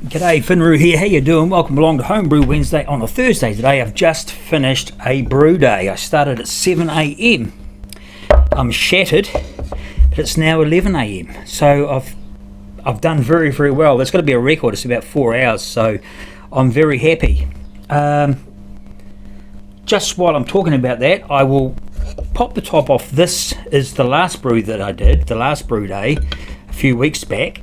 G'day, Finru here. How you doing? Welcome along to Homebrew Wednesday on a Thursday. Today I've just finished a brew day. I started at 7 a.m. I'm shattered, but it's now 11 a.m. So I've done very, very well. That's got to be a record. It's about 4 hours, so I'm very happy. Just while I'm talking about that, I will pop the top off. This is the last brew that I did, the last brew day, a few weeks back.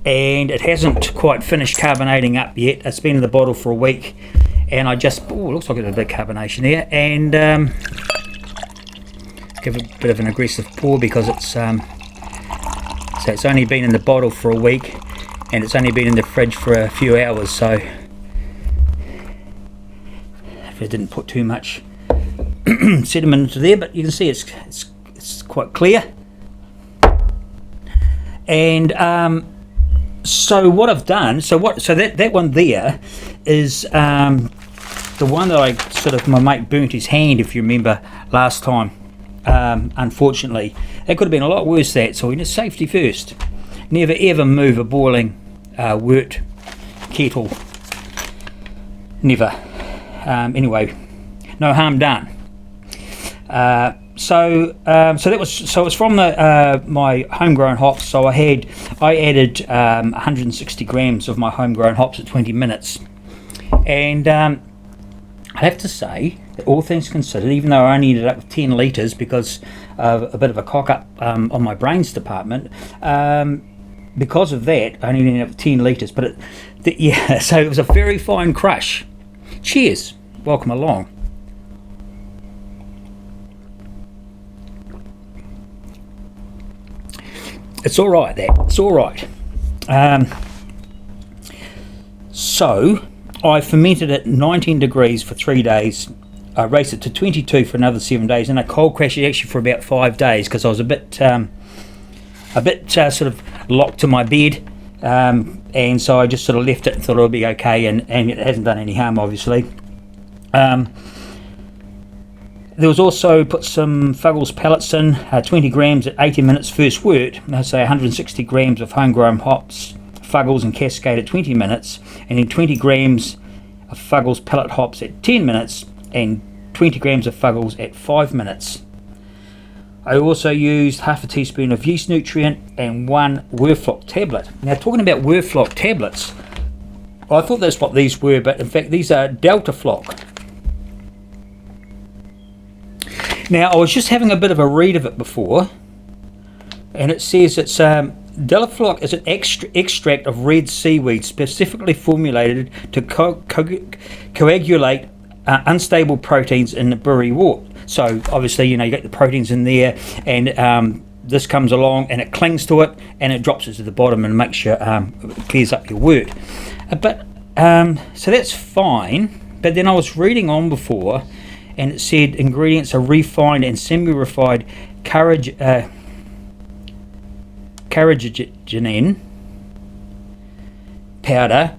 And it hasn't quite finished carbonating up yet. It's been in the bottle for a week, and I just looks like it's a bit of carbonation there, and give it a bit of an aggressive pour because it's only been in the bottle for a week, and it's only been in the fridge for a few hours. So if I didn't put too much sediment into there, but you can see it's quite clear. And so what I've done, so that one there is the one that my mate burnt his hand, if you remember last time. Unfortunately, that could have been a lot worse. That so, safety first. Never ever move a boiling wort kettle. Never. Anyway, no harm done. So it was from my homegrown hops. So I added 160 grams of my homegrown hops at 20 minutes, and I have to say that all things considered, even though I only ended up with 10 litres because of a bit of a cock up on my brains department, because of that I only ended up with 10 litres. But so it was a very fine crush. Cheers, welcome along. It's all right, it's all right. So I fermented at 19 degrees for 3 days. I raised it to 22 for another 7 days, and I cold crashed it actually for about 5 days because I was a bit sort of locked to my bed, and so I just sort of left it and thought it'll be okay, and it hasn't done any harm, obviously. There was also put some Fuggles pellets in, 20 grams at 80 minutes first wort. I say 160 grams of homegrown hops, Fuggles and Cascade at 20 minutes, and then 20 grams of Fuggles pellet hops at 10 minutes, and 20 grams of Fuggles at 5 minutes. I also used half a teaspoon of yeast nutrient and 1 Werflock tablet. Now, talking about Werflock tablets, I thought that's what these were, but in fact these are Delta Flock. Now, I was just having a bit of a read of it before, and it says it's Delta Flock is an extract of red seaweed specifically formulated to coagulate unstable proteins in the brewery wort. So obviously, you get the proteins in there, and this comes along and it clings to it and it drops it to the bottom and makes sure it clears up your wort. So that's fine. But then I was reading on before, and it said ingredients are refined and semi-refined carrageenan, powder,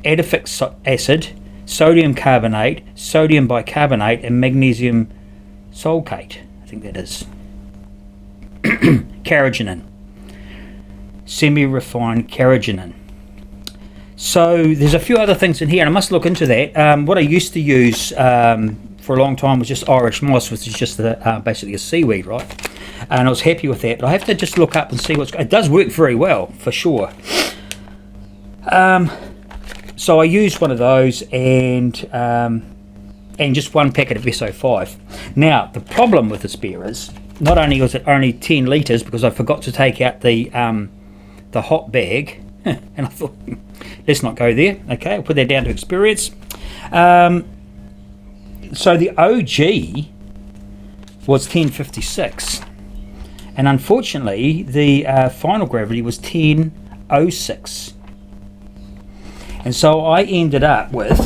adipic acid, sodium carbonate, sodium bicarbonate, and magnesium sulfate. I think that is carrageenan, semi-refined carrageenan. So there's a few other things in here, and I must look into that. What I used to use for a long time was just Irish moss, which is just basically a seaweed, right? And I was happy with that. But I have to just look up and see it does work very well, for sure. So I used one of those and just 1 packet of SO5. Now the problem with this beer is not only was it only 10 litres because I forgot to take out the hop bag, and I thought, let's not go there. Okay, I'll put that down to experience. So the OG was 1056, and unfortunately the final gravity was 1006, and so I ended up with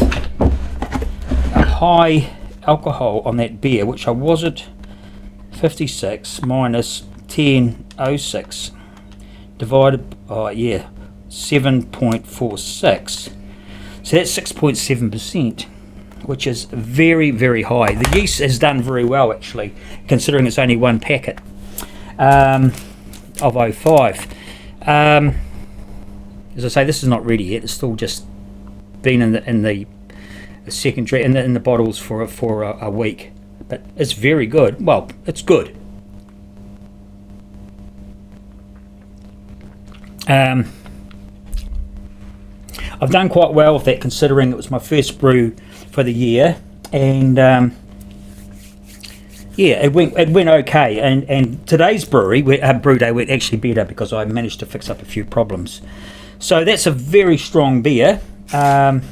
a high alcohol on that beer, which I was at 56 minus 1006 divided 7.46, so that's 6.7%, which is very, very high. The yeast has done very well, actually, considering it's only 1 packet of 05. As I say, this is not ready yet. It's still just been in the secondary in the bottles for a week, but it's very good. Well, it's good. I've done quite well with that, considering it was my first brew for the year, and yeah, it went okay. And today's brew day went actually better because I managed to fix up a few problems. So that's a very strong beer, and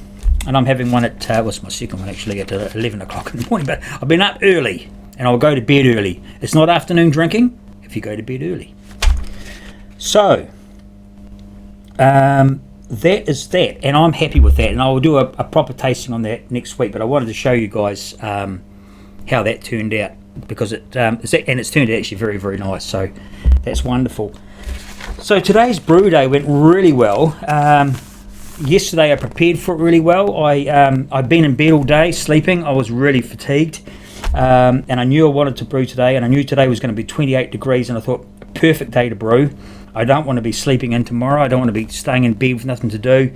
I'm having one at what's my second one actually at 11 o'clock in the morning. But I've been up early, and I'll go to bed early. It's not afternoon drinking if you go to bed early. So that is that, and I'm happy with that, and I will do a proper tasting on that next week. But I wanted to show you guys how that turned out, because it's turned out actually very, very nice. So that's wonderful. So today's brew day went really well. Yesterday I prepared for it really well. I'd been in bed all day sleeping. I was really fatigued, and I knew I wanted to brew today, and I knew today was going to be 28 degrees, and I thought, perfect day to brew. I don't want to be sleeping in tomorrow. I don't want to be staying in bed with nothing to do,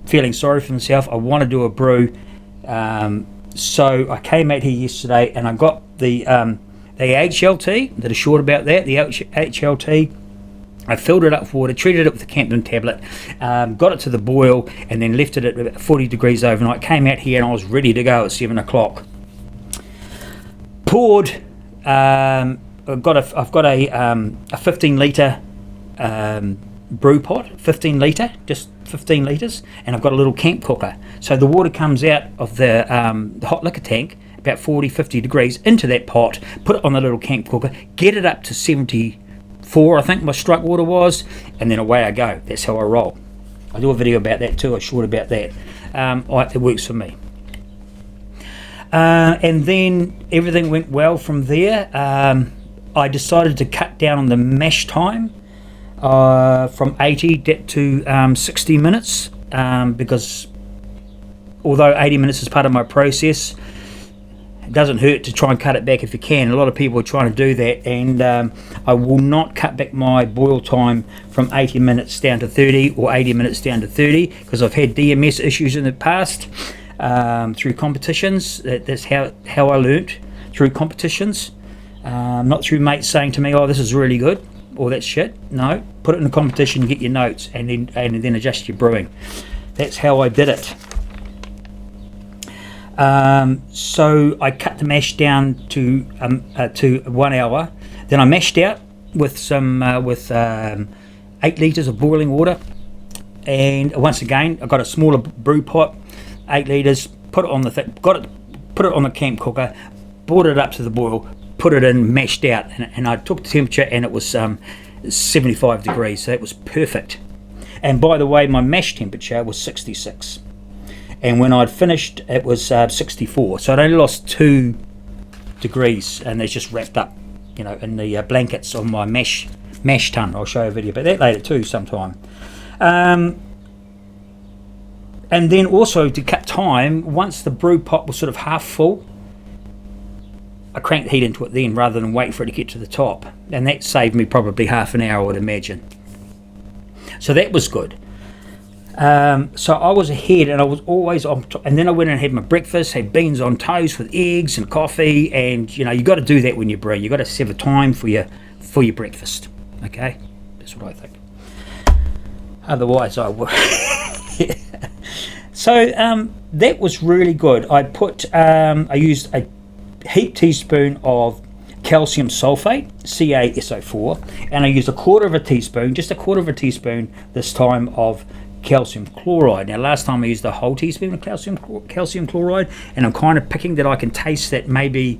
feeling sorry for myself. I want to do a brew. So I came out here yesterday, and I got the HLT, that is short about that, the HLT. I filled it up with water, treated it with a Campden tablet, got it to the boil, and then left it at about 40 degrees overnight. Came out here and I was ready to go at 7 o'clock. Poured. I've got a 15 litre brew pot, 15 litre, just 15 litres, and I've got a little camp cooker. So the water comes out of the hot liquor tank about 40-50 degrees into that pot, put it on the little camp cooker, get it up to 74, I think my strike water was, and then away I go. That's how I roll. I do a video about that too, a short about that. It works for me. And then everything went well from there. I decided to cut down on the mash time from 80 to 60 minutes, because although 80 minutes is part of my process, it doesn't hurt to try and cut it back if you can. A lot of people are trying to do that, and I will not cut back my boil time from 80 minutes down to 30 or 80 minutes down to 30, because I've had DMS issues in the past through competitions. That's how I learnt, through competitions. Not through mates saying to me, oh, this is really good, or that's shit. No, put it in a competition, get your notes, and then adjust your brewing. That's how I did it. So I cut the mash down to 1 hour. Then I mashed out with some 8 litres of boiling water, and once again I got a smaller brew pot, 8 litres. Put it on the put it on the camp cooker, brought it up to the boil, put it in, mashed out, and I took the temperature, and it was 75 degrees, so it was perfect. And by the way, my mash temperature was 66, and when I'd finished it was 64, so I'd only lost 2 degrees, and they're just wrapped up, in the blankets on my mash tun. I'll show you a video about that later too sometime. And then also, to cut time, once the brew pot was sort of half full, I cranked the heat into it then, rather than wait for it to get to the top, and that saved me probably half an hour, I would imagine. So that was good. So I was ahead, and I was always on top. And then I went and had my breakfast, had beans on toast with eggs and coffee, and you got to do that when you brew. You got to have a time for your breakfast. Okay, that's what I think. Otherwise, I would. So that was really good. I used a heaped teaspoon of calcium sulfate, CaSO4, and I used a quarter of a teaspoon this time, of calcium chloride. Now last time I used a whole teaspoon of calcium chloride, and I'm kind of picking that I can taste that maybe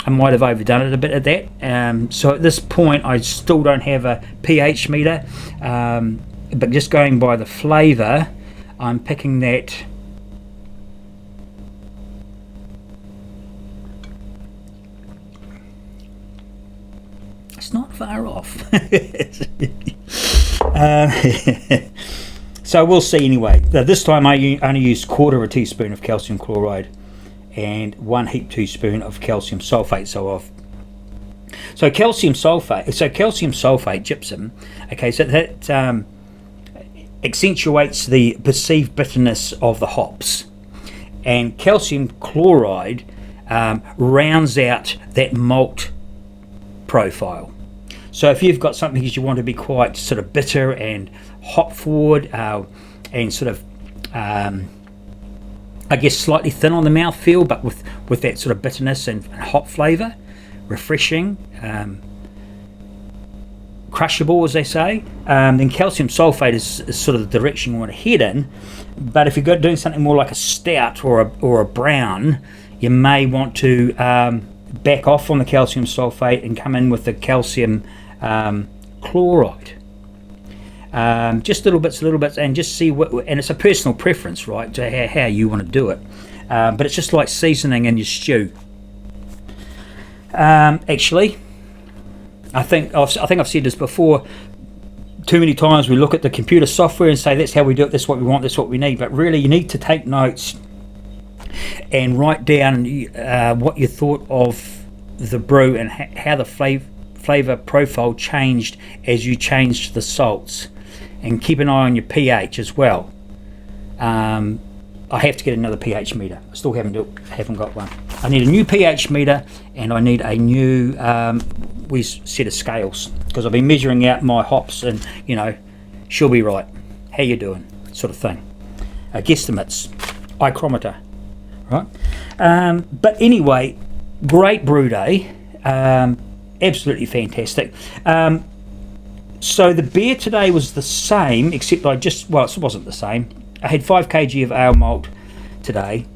I might have overdone it a bit at that. So at this point I still don't have a pH meter, but just going by the flavour, I'm picking that it's not far off. So we'll see anyway. This time I only used quarter of a teaspoon of calcium chloride and 1 heaped teaspoon of calcium sulfate. So calcium sulfate gypsum. Okay, so that accentuates the perceived bitterness of the hops, and calcium chloride rounds out that malt profile. So if you've got something that you want to be quite sort of bitter and hop forward and sort of I guess slightly thin on the mouth feel, but with that sort of bitterness and hop flavour, refreshing, crushable as they say, then calcium sulfate is sort of the direction you want to head in. But if you're doing something more like a stout or a brown, you may want to back off on the calcium sulfate and come in with the calcium chloride. Just little bits, and just see what. And it's a personal preference, right, to how you want to do it. But it's just like seasoning in your stew. Actually, I think I've said this before. Too many times we look at the computer software and say that's how we do it, that's what we want, that's what we need. But really, you need to take notes and write down what you thought of the brew and how the flavor profile changed as you changed the salts. And keep an eye on your pH as well. I have to get another pH meter. I still haven't got one. I need a new pH meter, and I need a new set of scales, because I've been measuring out my hops, and she'll be right. How you doing? Sort of thing. Guesstimates, ichrometer, right? But anyway, great brew day. Absolutely fantastic. So the beer today was the same, except it wasn't the same. I had 5 kg of ale malt today,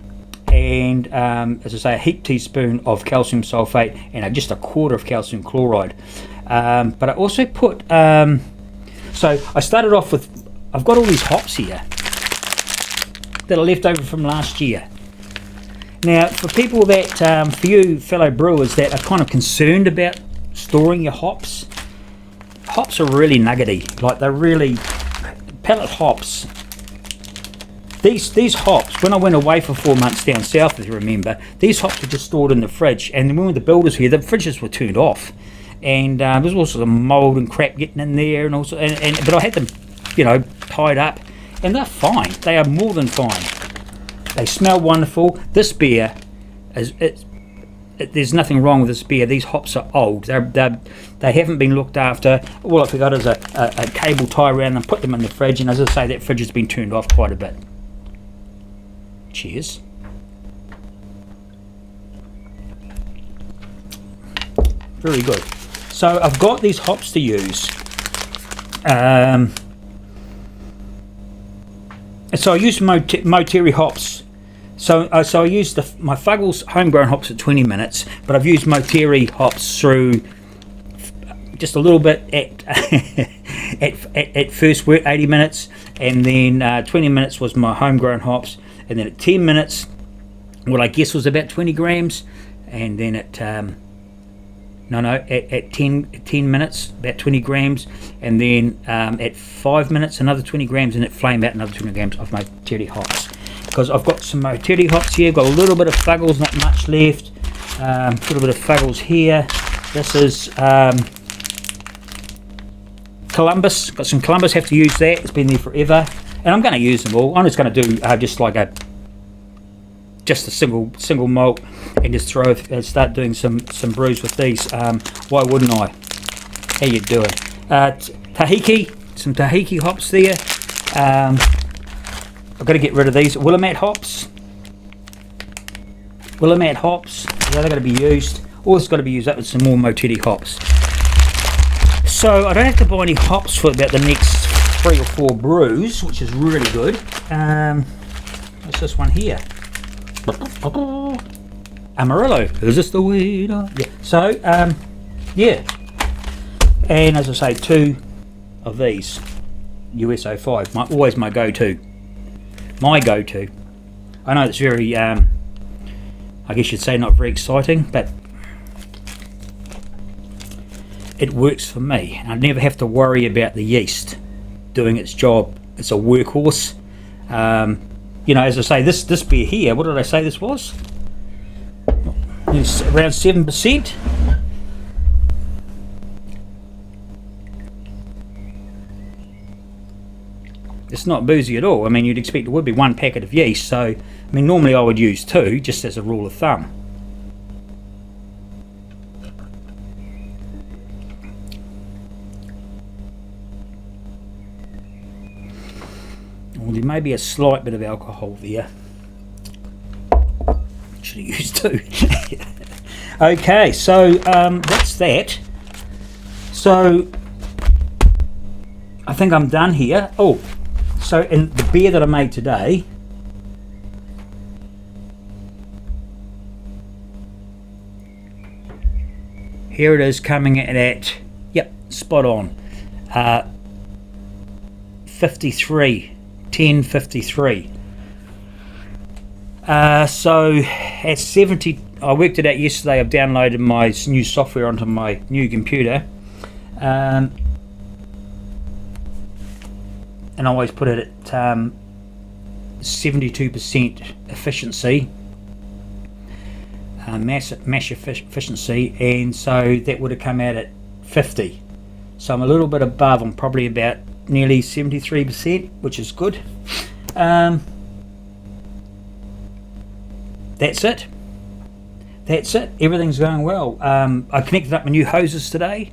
and as I say, a heaped teaspoon of calcium sulfate and just a quarter of calcium chloride. But I also put, so I started off with, I've got all these hops here that are left over from last year. Now, for people that, for you fellow brewers that are kind of concerned about storing your hops, hops are really nuggety. Like, they're really pellet hops. These hops, when I went away for 4 months down south, if you remember, these hops were just stored in the fridge. And when the builders were here, the fridges were turned off, and there was all sorts of mould and crap getting in there, and also, but I had them, tied up, and they're fine. They are more than fine. They smell wonderful. This beer there's nothing wrong with this beer. These hops are old. They haven't been looked after. All I forgot is a cable tie around them, put them in the fridge, and as I say, that fridge has been turned off quite a bit. Cheers. Very good. So I've got these hops to use. So I used Moteri hops. So I used my Fuggles homegrown hops at 20 minutes, but I've used Moteri hops through just a little bit at first work, 80 minutes, and then 20 minutes was my homegrown hops, and then at 10 minutes, what I guess was about 20 grams, and then at 10 minutes, about 20 grams, and then at 5 minutes, another 20 grams, and at flame out another 20 grams of Moteri hops. Because I've got some Moteri hops here, got a little bit of Fuggles, not much left, a little bit of Fuggles here. This is Columbus, got some Columbus, have to use that, it's been there forever, and I'm going to use them all. I'm just going to do just a single malt, and just start doing some brews with these. Why wouldn't I? How you doing? Tahiki, some Tahiki hops there. I've got to get rid of these Willamette hops. Yeah, they're going to be used. All this got to be used up with some more Moteri hops. So I don't have to buy any hops for about the next 3 or 4 brews, which is really good. What's this one here? Amarillo. Is this the weed? Yeah. So, yeah. And as I say, 2 of these US-05. Always my go-to. My go-to. I know it's very, I guess you'd say not very exciting, but it works for me. I never have to worry about the yeast doing its job. It's a workhorse. As I say, this beer here, what did I say this was? It's around 7%. It's not boozy at all. I mean, you'd expect it would be 1 packet of yeast, so I mean normally I would use 2 just as a rule of thumb. Well, there may be a slight bit of alcohol there. Should have used 2. Okay, so that's that. So I think I'm done here. Oh, so in the beer that I made today, here it is coming in at, yep, spot on, 53, 1053. So at 70, I worked it out yesterday. I've downloaded my new software onto my new computer, and I always put it at 72% efficiency, mash efficiency, and so that would have come out at 50. So I'm a little bit above. I'm probably about nearly 73%, which is good. That's it. Everything's going well. I connected up my new hoses today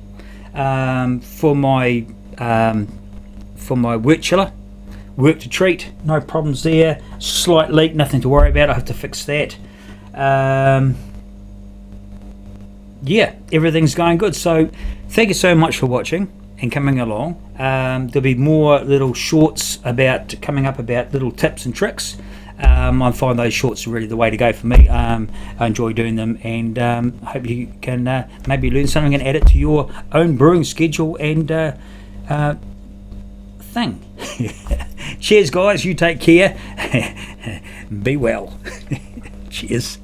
for my work chiller. Work to treat, no problems there. Slight leak, nothing to worry about. I have to fix that. Yeah, everything's going good. So thank you so much for watching and coming along. There'll be more little shorts coming up about little tips and tricks. I find those shorts are really the way to go for me. I enjoy doing them, and I hope you can maybe learn something and add it to your own brewing schedule and thing. Cheers guys, you take care. Be well. Cheers.